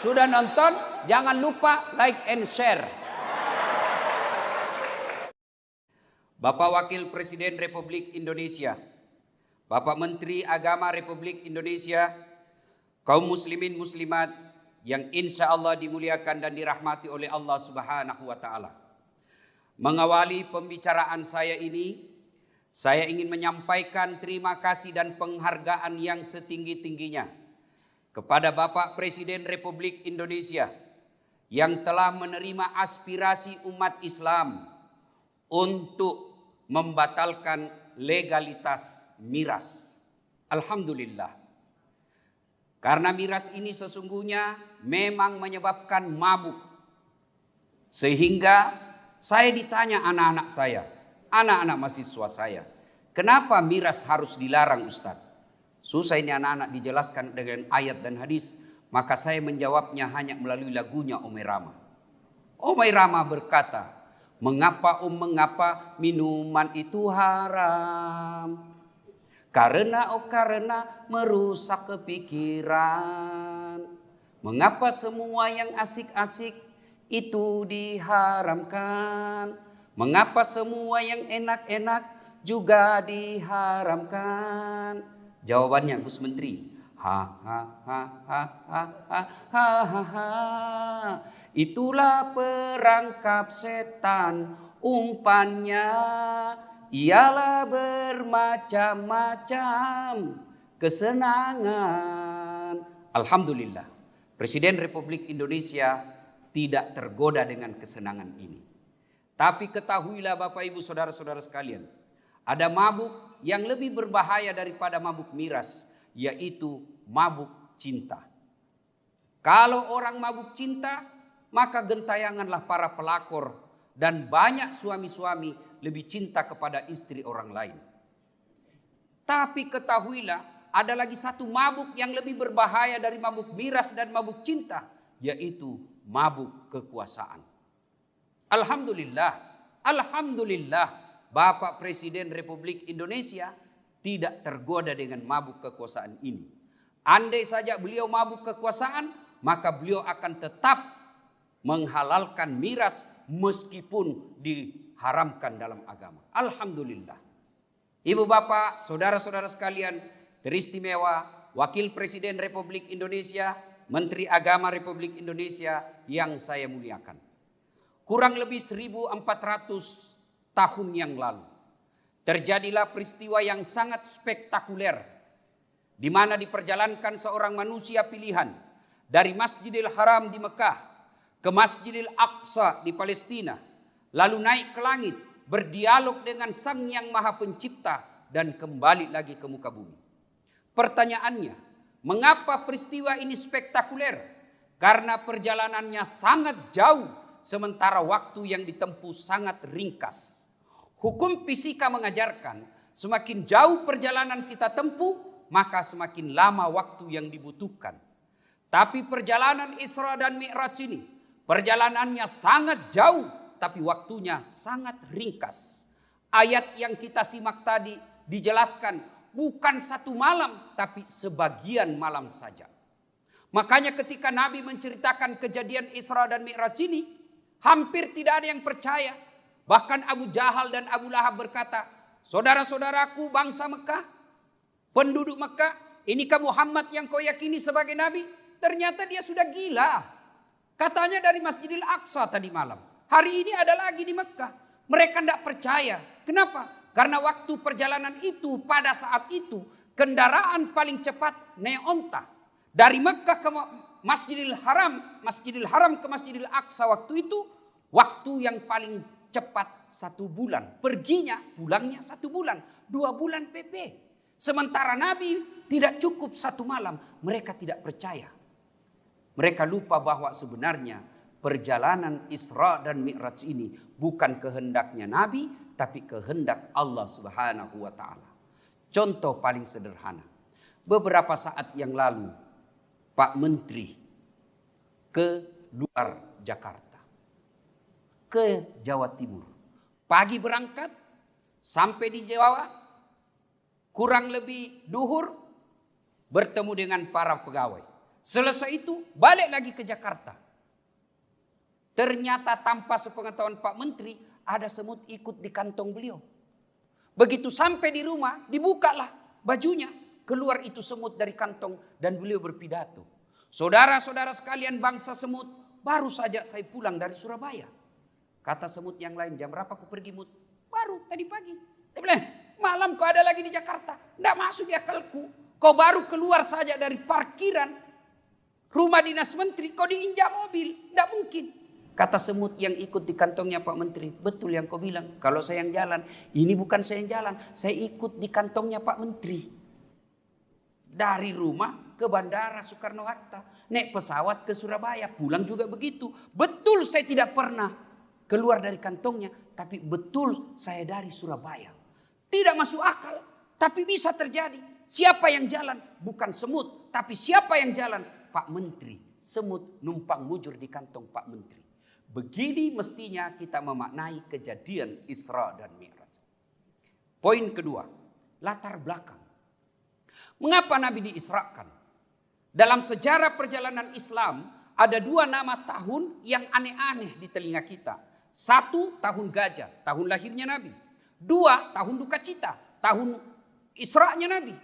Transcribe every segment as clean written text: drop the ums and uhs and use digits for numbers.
Sudah nonton? Jangan lupa like and share. Bapak Wakil Presiden Republik Indonesia, Bapak Menteri Agama Republik Indonesia, kaum muslimin muslimat yang insya Allah dimuliakan dan dirahmati oleh Allah Subhanahu wa Ta'ala. Mengawali pembicaraan saya ini, saya ingin menyampaikan terima kasih dan penghargaan yang setinggi-tingginya kepada Bapak Presiden Republik Indonesia yang telah menerima aspirasi umat Islam untuk membatalkan legalitas miras. Alhamdulillah. Karena miras ini sesungguhnya memang menyebabkan mabuk. Sehingga saya ditanya anak-anak saya, anak-anak mahasiswa saya, kenapa miras harus dilarang Ustaz? Susah ini anak-anak dijelaskan dengan ayat dan hadis. Maka saya menjawabnya hanya melalui lagunya Omai Rama. Omai Rama berkata, mengapa minuman itu haram? Karena merusak kepikiran. Mengapa semua yang asik-asik itu diharamkan? Mengapa semua yang enak-enak juga diharamkan? Jawabannya Gus Menteri, itulah perangkap setan, umpannya ialah bermacam-macam kesenangan. Alhamdulillah, Presiden Republik Indonesia tidak tergoda dengan kesenangan ini. Tapi ketahuilah Bapak Ibu saudara-saudara sekalian, ada mabuk yang lebih berbahaya daripada mabuk miras, yaitu mabuk cinta. Kalau orang mabuk cinta, maka gentayanganlah para pelakor dan banyak suami-suami lebih cinta kepada istri orang lain. Tapi ketahuilah, ada lagi satu mabuk yang lebih berbahaya dari mabuk miras dan mabuk cinta, yaitu mabuk kekuasaan. Alhamdulillah, Bapak Presiden Republik Indonesia tidak tergoda dengan mabuk kekuasaan ini. Andai saja beliau mabuk kekuasaan, maka beliau akan tetap menghalalkan miras meskipun diharamkan dalam agama. Alhamdulillah. Ibu bapak, saudara-saudara sekalian, teristimewa Wakil Presiden Republik Indonesia, Menteri Agama Republik Indonesia yang saya muliakan. Kurang lebih 1400 tahun yang lalu terjadilah peristiwa yang sangat spektakuler, di mana diperjalankan seorang manusia pilihan dari Masjidil Haram di Mekah ke Masjidil Aqsa di Palestina, lalu naik ke langit, berdialog dengan Sang Yang Maha Pencipta dan kembali lagi ke muka bumi. Pertanyaannya, mengapa peristiwa ini spektakuler? Karena perjalanannya sangat jauh, sementara waktu yang ditempuh sangat ringkas. Hukum fisika mengajarkan semakin jauh perjalanan kita tempuh, maka semakin lama waktu yang dibutuhkan. Tapi perjalanan Isra dan Mi'raj ini, perjalanannya sangat jauh, tapi waktunya sangat ringkas. Ayat yang kita simak tadi dijelaskan bukan satu malam, tapi sebagian malam saja. Makanya ketika Nabi menceritakan kejadian Isra dan Mi'raj ini, hampir tidak ada yang percaya. Bahkan Abu Jahal dan Abu Lahab berkata, saudara-saudaraku bangsa Mekah, penduduk Mekah, inikah Muhammad yang kau yakini sebagai Nabi? Ternyata dia sudah gila. Katanya dari Masjidil Aqsa tadi malam. Hari ini ada lagi di Mekah. Mereka tidak percaya. Kenapa? Karena waktu perjalanan itu, pada saat itu, kendaraan paling cepat naik onta. Dari Mekah ke Masjidil Haram ke Masjidil Aqsa waktu itu, waktu yang paling cepat 1 bulan. Perginya, pulangnya 1 bulan. 2 bulan PP. Sementara Nabi tidak cukup 1 malam. Mereka tidak percaya. Mereka lupa bahwa sebenarnya perjalanan Isra dan Mi'raj ini bukan kehendaknya Nabi, tapi kehendak Allah Subhanahu wa Ta'ala. Contoh paling sederhana. Beberapa saat yang lalu, Pak Menteri ke luar Jakarta, ke Jawa Timur. Pagi berangkat, sampai di Jawa, kurang lebih duhur, bertemu dengan para pegawai. Selesai itu balik lagi ke Jakarta. Ternyata tanpa sepengetahuan Pak Menteri ada semut ikut di kantong beliau. Begitu sampai di rumah dibukalah bajunya. Keluar itu semut dari kantong dan beliau berpidato. Saudara-saudara sekalian bangsa semut, baru saja saya pulang dari Surabaya. Kata semut yang lain, jam berapa aku pergi Mut? Baru tadi pagi. Dia bilang, malam kau ada lagi di Jakarta. Tidak masuk di akalku. Kau baru keluar saja dari parkiran rumah dinas menteri, kau diinjak mobil. Tidak mungkin. Kata semut yang ikut di kantongnya Pak Menteri, betul yang kau bilang. Kalau saya yang jalan, ini bukan saya yang jalan. Saya ikut di kantongnya Pak Menteri. Dari rumah ke Bandara Soekarno-Hatta. Naik pesawat ke Surabaya, pulang juga begitu. Betul saya tidak pernah keluar dari kantongnya, tapi betul saya dari Surabaya. Tidak masuk akal, tapi bisa terjadi. Siapa yang jalan? Bukan semut, tapi siapa yang jalan? Pak Menteri. Semut numpang mujur di kantong Pak Menteri. Begini mestinya kita memaknai kejadian Isra dan Mi'raj. Poin kedua, latar belakang. Mengapa Nabi diisrakan? Dalam sejarah perjalanan Islam ada dua nama tahun yang aneh-aneh di telinga kita. Satu, tahun gajah, tahun lahirnya Nabi. Dua, tahun duka cita, tahun Isra'nya Nabi.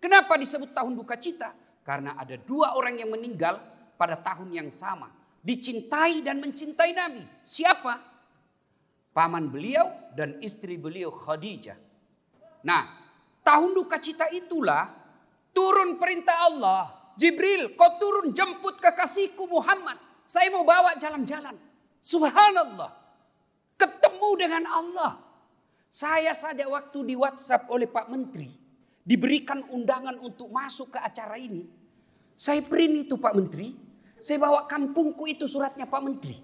Kenapa disebut tahun duka cita? Karena ada dua orang yang meninggal pada tahun yang sama. Dicintai dan mencintai Nabi. Siapa? Paman beliau dan istri beliau Khadijah. Nah, tahun duka cita itulah turun perintah Allah. Jibril, kau turun jemput kekasihku Muhammad. Saya mau bawa jalan-jalan. Subhanallah. Ketemu dengan Allah. Saya saja waktu di WhatsApp oleh Pak Menteri. Diberikan undangan untuk masuk ke acara ini. Saya print itu Pak Menteri. Saya bawa kampungku itu suratnya Pak Menteri.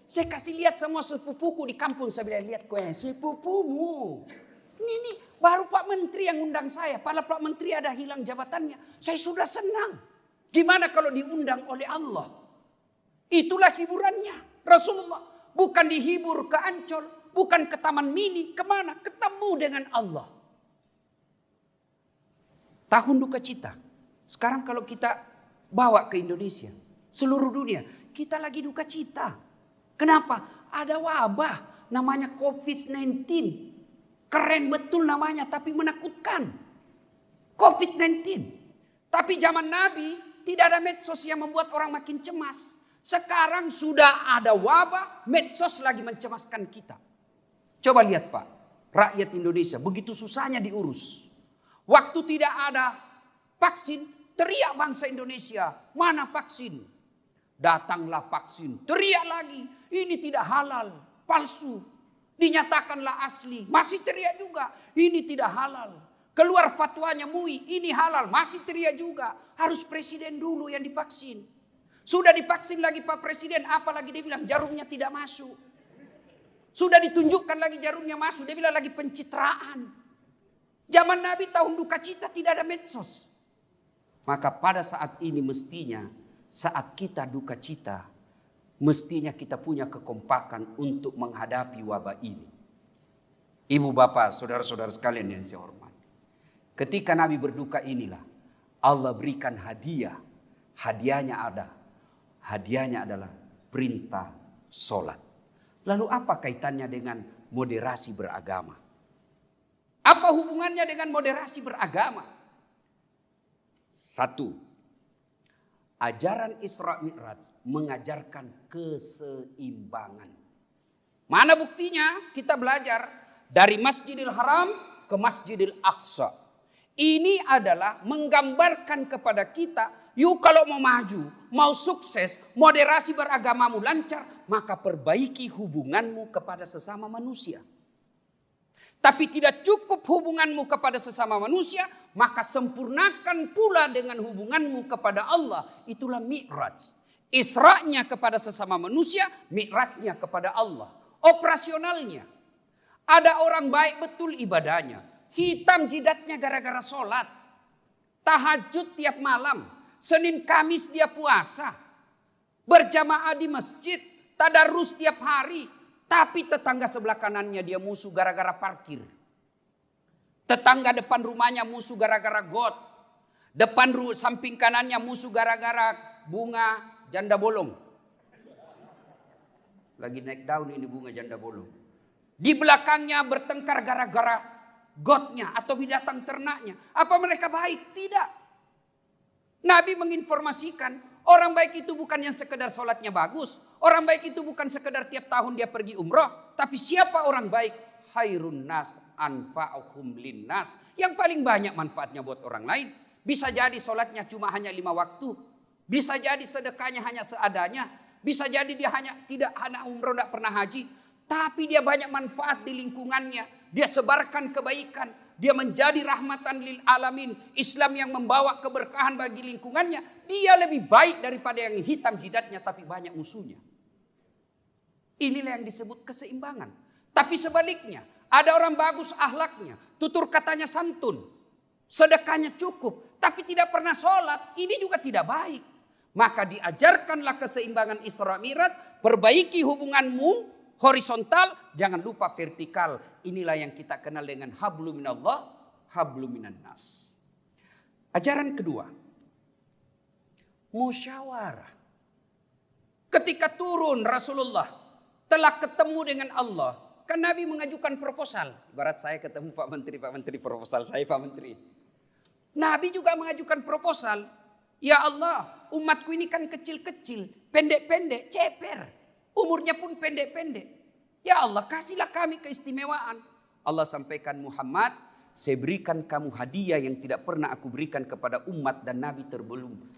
Saya kasih lihat semua sepupuku di kampung. Saya bilang, lihat kau sepupumu. Ini baru Pak Menteri yang undang saya. Padahal Pak Menteri ada hilang jabatannya. Saya sudah senang. Gimana kalau diundang oleh Allah? Itulah hiburannya. Rasulullah bukan dihibur ke Ancol. Bukan ke Taman Mini. Kemana? Ketemu dengan Allah. Tahun duka cita. Sekarang kalau kita bawa ke Indonesia. Seluruh dunia. Kita lagi duka cita. Kenapa? Ada wabah. Namanya COVID-19. Keren betul namanya, tapi menakutkan. COVID-19. Tapi zaman Nabi tidak ada medsos yang membuat orang makin cemas. Sekarang sudah ada wabah, medsos lagi mencemaskan kita. Coba lihat Pak, rakyat Indonesia begitu susahnya diurus. Waktu tidak ada vaksin, teriak bangsa Indonesia, mana vaksin? Datanglah vaksin, teriak lagi, ini tidak halal, palsu. Dinyatakanlah asli, masih teriak juga. Ini tidak halal. Keluar fatwanya MUI, ini halal, masih teriak juga. Harus presiden dulu yang divaksin. Sudah divaksin lagi Pak Presiden, apalagi dia bilang jarumnya tidak masuk. Sudah ditunjukkan lagi jarumnya masuk, dia bilang lagi pencitraan. Zaman Nabi tahun duka cita tidak ada medsos. Maka pada saat ini mestinya, saat kita duka cita, mestinya kita punya kekompakan untuk menghadapi wabah ini. Ibu bapak, saudara-saudara sekalian yang saya hormati. Ketika Nabi berduka inilah, Allah berikan hadiah. Hadiahnya ada. Hadiahnya adalah perintah sholat. Lalu apa kaitannya dengan moderasi beragama? Apa hubungannya dengan moderasi beragama? Satu, ajaran Isra Mi'raj mengajarkan keseimbangan. Mana buktinya? Kita belajar dari Masjidil Haram ke Masjidil Aqsa. Ini adalah menggambarkan kepada kita, yuk kalau mau maju, mau sukses, moderasi beragamamu lancar, maka perbaiki hubunganmu kepada sesama manusia. Tapi tidak cukup hubunganmu kepada sesama manusia, maka sempurnakan pula dengan hubunganmu kepada Allah. Itulah Mi'raj. Isra'nya kepada sesama manusia, Mi'rajnya kepada Allah. Operasionalnya. Ada orang baik betul ibadahnya. Hitam jidatnya gara-gara sholat. Tahajud tiap malam. Senin Kamis dia puasa. Berjamaah di masjid. Tadarus tiap hari. Tapi tetangga sebelah kanannya dia musuh gara-gara parkir. Tetangga depan rumahnya musuh gara-gara got. Samping kanannya musuh gara-gara bunga janda bolong. Lagi naik daun ini bunga janda bolong. Di belakangnya bertengkar gara-gara gotnya atau binatang ternaknya. Apa mereka baik? Tidak. Nabi menginformasikan orang baik itu bukan yang sekedar sholatnya bagus. Orang baik itu bukan sekedar tiap tahun dia pergi umroh. Tapi siapa orang baik? Khairun nas anfa'uhum linnas. Yang paling banyak manfaatnya buat orang lain. Bisa jadi sholatnya cuma hanya 5 waktu. Bisa jadi sedekahnya hanya seadanya. Bisa jadi dia tidak hanya umroh, tidak pernah haji. Tapi dia banyak manfaat di lingkungannya. Dia sebarkan kebaikan. Dia menjadi rahmatan lil alamin. Islam yang membawa keberkahan bagi lingkungannya. Dia lebih baik daripada yang hitam jidatnya tapi banyak musuhnya. Inilah yang disebut keseimbangan. Tapi sebaliknya, ada orang bagus akhlaknya, tutur katanya santun, sedekahnya cukup, tapi tidak pernah sholat, ini juga tidak baik. Maka diajarkanlah keseimbangan Isra Mi'raj, perbaiki hubunganmu horizontal, jangan lupa vertikal. Inilah yang kita kenal dengan hablum minallah, hablum minan nas. Ajaran kedua, musyawarah. Ketika turun Rasulullah telah ketemu dengan Allah, kan Nabi mengajukan proposal. Ibarat saya ketemu Pak Menteri proposal saya Pak Menteri. Nabi juga mengajukan proposal. Ya Allah, umatku ini kan kecil-kecil, pendek-pendek, ceper. Umurnya pun pendek-pendek. Ya Allah, kasihlah kami keistimewaan. Allah sampaikan, Muhammad, saya berikan kamu hadiah yang tidak pernah aku berikan kepada umat dan Nabi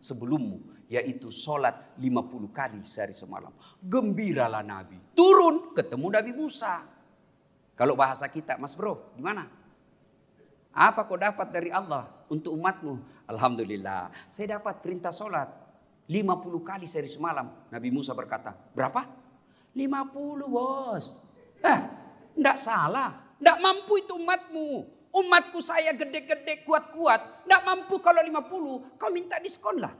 sebelummu. Yaitu sholat 50 kali sehari semalam. Gembiralah Nabi. Turun ketemu Nabi Musa. Kalau bahasa kita, Mas Bro, di mana? Apa kau dapat dari Allah untuk umatmu? Alhamdulillah, saya dapat perintah sholat 50 kali sehari semalam. Nabi Musa berkata, berapa? 50 bos. Enggak salah. Enggak mampu itu umatmu. Umatku saya gede-gede, kuat-kuat. Enggak mampu kalau 50, kau minta diskon lah.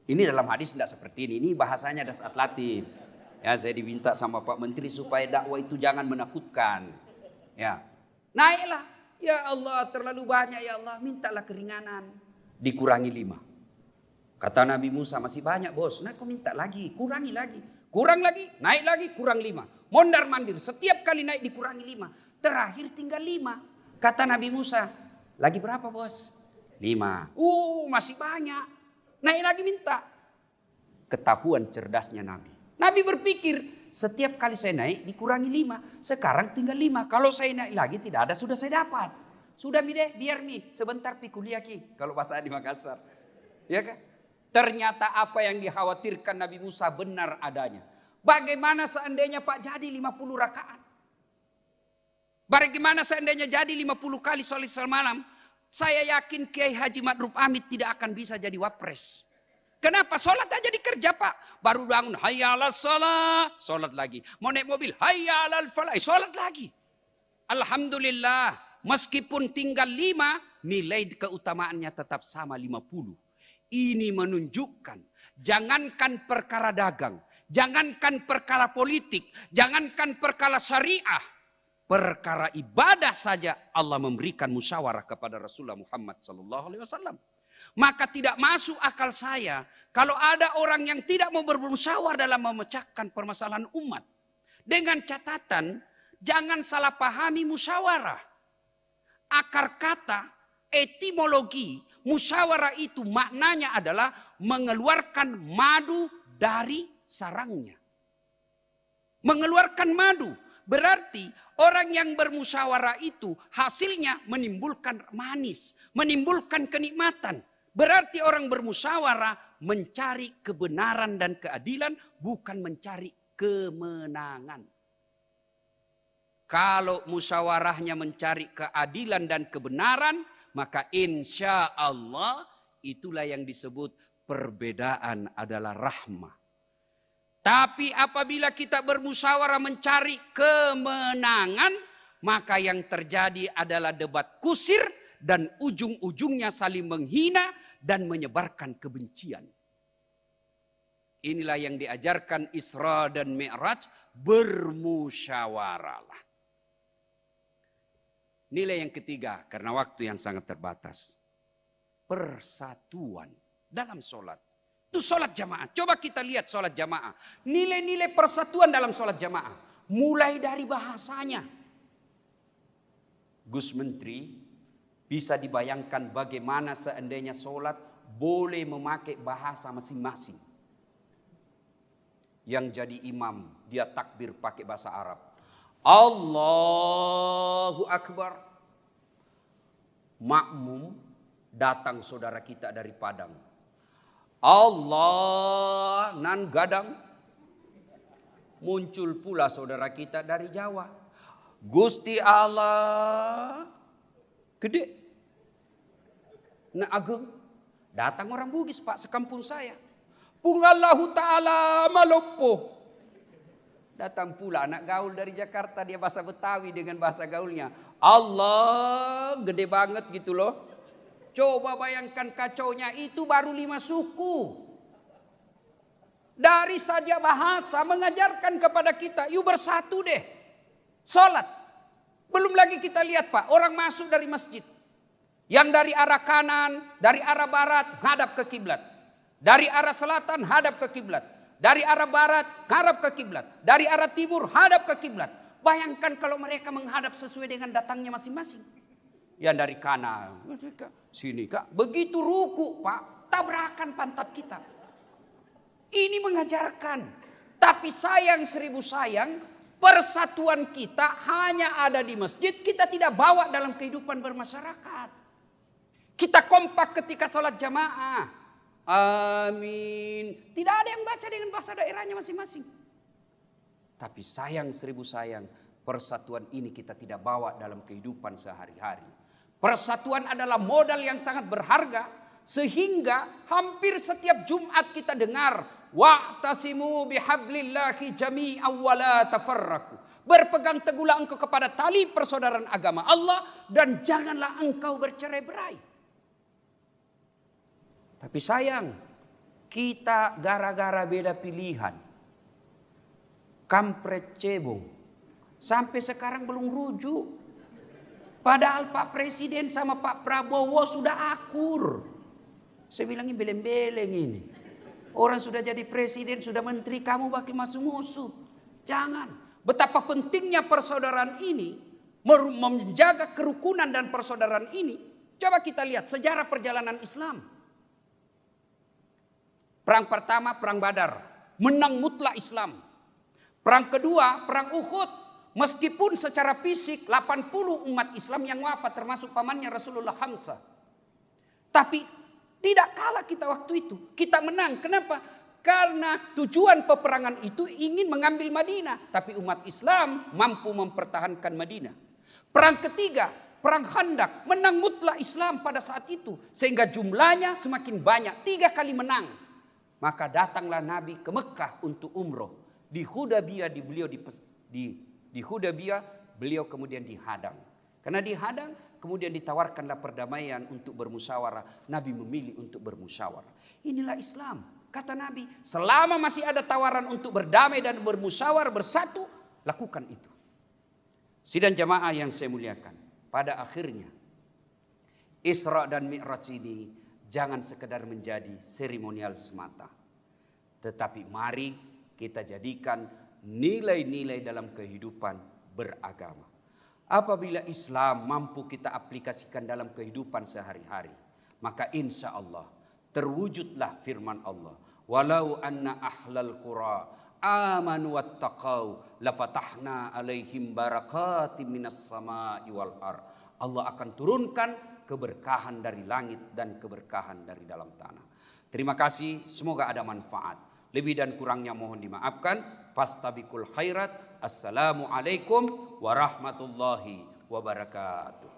Ini dalam hadis enggak seperti ini. Ini bahasanya das atlatif. Ya, saya diminta sama Pak Menteri supaya dakwah itu jangan menakutkan. Ya, naiklah. Ya Allah, terlalu banyak ya Allah, mintalah keringanan. Dikurangi 5. Kata Nabi Musa, masih banyak bos. Nah, kau minta lagi, kurangi lagi. Kurang lagi, naik lagi, kurang 5. Mondar mandir, setiap kali naik dikurangi 5. Terakhir tinggal 5. Kata Nabi Musa, lagi berapa bos? 5. Masih banyak. Naik lagi minta. Ketahuan cerdasnya Nabi. Nabi berpikir, setiap kali saya naik dikurangi 5. Sekarang tinggal 5. Kalau saya naik lagi tidak ada, sudah saya dapat. Sudah mi deh, biar mi. Sebentar pi kuliah ki. Kalau bahasa di Makassar. Ya kan? Ternyata apa yang dikhawatirkan Nabi Musa benar adanya. Bagaimana seandainya Pak jadi 50 rakaat? Bagaimana seandainya jadi 50 kali sholat semalam? Saya yakin Kiai Haji Ma'ruf Amin tidak akan bisa jadi wapres. Kenapa? Sholat aja dikerja Pak. Baru bangun, hayya ala sholat. Sholat lagi. Mau naik mobil, hayya ala falah. Sholat lagi. Alhamdulillah. Meskipun tinggal 5, nilai keutamaannya tetap sama 50. Ini menunjukkan, jangankan perkara dagang. Jangankan perkara politik. Jangankan perkara syariah. Perkara ibadah saja Allah memberikan musyawarah kepada Rasulullah Muhammad SAW. Maka tidak masuk akal saya kalau ada orang yang tidak mau bermusyawarah dalam memecahkan permasalahan umat. Dengan catatan jangan salah pahami musyawarah. Akar kata, etimologi, musyawarah itu maknanya adalah mengeluarkan madu dari sarangnya. Mengeluarkan madu. Berarti orang yang bermusyawarah itu hasilnya menimbulkan manis, menimbulkan kenikmatan. Berarti orang bermusyawarah mencari kebenaran dan keadilan, bukan mencari kemenangan. Kalau musyawarahnya mencari keadilan dan kebenaran, maka insya Allah itulah yang disebut perbedaan adalah rahmah. Tapi apabila kita bermusyawarah mencari kemenangan, maka yang terjadi adalah debat kusir dan ujung-ujungnya saling menghina dan menyebarkan kebencian. Inilah yang diajarkan Isra dan Mi'raj, bermusyawarahlah. Nilai yang ketiga, karena waktu yang sangat terbatas. Persatuan dalam sholat. Itu sholat jamaah. Coba kita lihat sholat jamaah. Nilai-nilai persatuan dalam sholat jamaah. Mulai dari bahasanya. Gus Menteri, bisa dibayangkan bagaimana seandainya sholat boleh memakai bahasa masing-masing. Yang jadi imam, dia takbir pakai bahasa Arab. Allahu Akbar. Makmum, datang saudara kita dari Padang. Allah nan gadang. Muncul pula saudara kita dari Jawa. Gusti Allah gede. Nah ageng. Datang orang Bugis Pak sekampung saya. Pungallahu ta'ala maloppo. Datang pula anak gaul dari Jakarta. Dia bahasa Betawi dengan bahasa gaulnya. Allah gede banget gitu loh. Coba bayangkan kacaunya, itu baru 5 suku. Dari saja bahasa mengajarkan kepada kita, yuk bersatu deh. Sholat. Belum lagi kita lihat Pak, orang masuk dari masjid. Yang dari arah kanan, dari arah barat, hadap ke kiblat. Dari arah selatan, hadap ke kiblat. Dari arah barat, hadap ke kiblat. Dari arah timur, hadap ke kiblat. Bayangkan kalau mereka menghadap sesuai dengan datangnya masing-masing. Yang dari kanan, sini Kak. Begitu ruku Pak, tabrakan pantat kita. Ini mengajarkan. Tapi sayang 1000 sayang, persatuan kita hanya ada di masjid, kita tidak bawa dalam kehidupan bermasyarakat. Kita kompak ketika sholat jamaah. Amin. Tidak ada yang baca dengan bahasa daerahnya masing-masing. Tapi sayang 1000 sayang, persatuan ini kita tidak bawa dalam kehidupan sehari-hari. Persatuan adalah modal yang sangat berharga. Sehingga hampir setiap Jumat kita dengar. Wa'tasimu bihablillahi jami'an wa la tafarraku. Berpegang teguhlah engkau kepada tali persaudaraan agama Allah. Dan janganlah engkau bercerai-berai. Tapi sayang. Kita gara-gara beda pilihan. Kampret cebong. Sampai sekarang belum rujuk. Padahal Pak Presiden sama Pak Prabowo sudah akur. Saya bilangin beleng-beleng ini. Orang sudah jadi presiden, sudah menteri, kamu bagi musuh-musuh. Jangan. Betapa pentingnya persaudaraan ini, menjaga kerukunan dan persaudaraan ini. Coba kita lihat sejarah perjalanan Islam. Perang pertama, Perang Badar. Menang mutlak Islam. Perang kedua, Perang Uhud. Meskipun secara fisik 80 umat Islam yang wafat termasuk pamannya Rasulullah Hamzah. Tapi tidak kalah kita waktu itu. Kita menang. Kenapa? Karena tujuan peperangan itu ingin mengambil Madinah. Tapi umat Islam mampu mempertahankan Madinah. Perang ketiga, Perang Khandaq. Menang mutlak Islam pada saat itu. Sehingga jumlahnya semakin banyak. 3 kali menang. Maka datanglah Nabi ke Mekah untuk umroh. Di Hudaybiyah di Hudaybiyah beliau kemudian dihadang. Karena dihadang kemudian ditawarkanlah perdamaian untuk bermusyawarah. Nabi memilih untuk bermusyawarah. Inilah Islam. Kata Nabi, selama masih ada tawaran untuk berdamai dan bermusyawarah bersatu, lakukan itu. Sidang jamaah yang saya muliakan. Pada akhirnya Isra dan Mi'raj ini jangan sekedar menjadi seremonial semata. Tetapi mari kita jadikan nilai-nilai dalam kehidupan beragama. Apabila Islam mampu kita aplikasikan dalam kehidupan sehari-hari, maka insya Allah terwujudlah firman Allah. Walau anna ahlal qura amanu wattaqau lafatahna alaihim barakatim minas sama'i wal ar. Allah akan turunkan keberkahan dari langit dan keberkahan dari dalam tanah. Terima kasih, semoga ada manfaat. Lebih dan kurangnya mohon dimaafkan. Fastabiqul khairat. Assalamualaikum warahmatullahi wabarakatuh.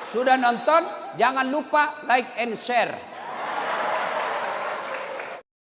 Sudah nonton? Jangan lupa like and share.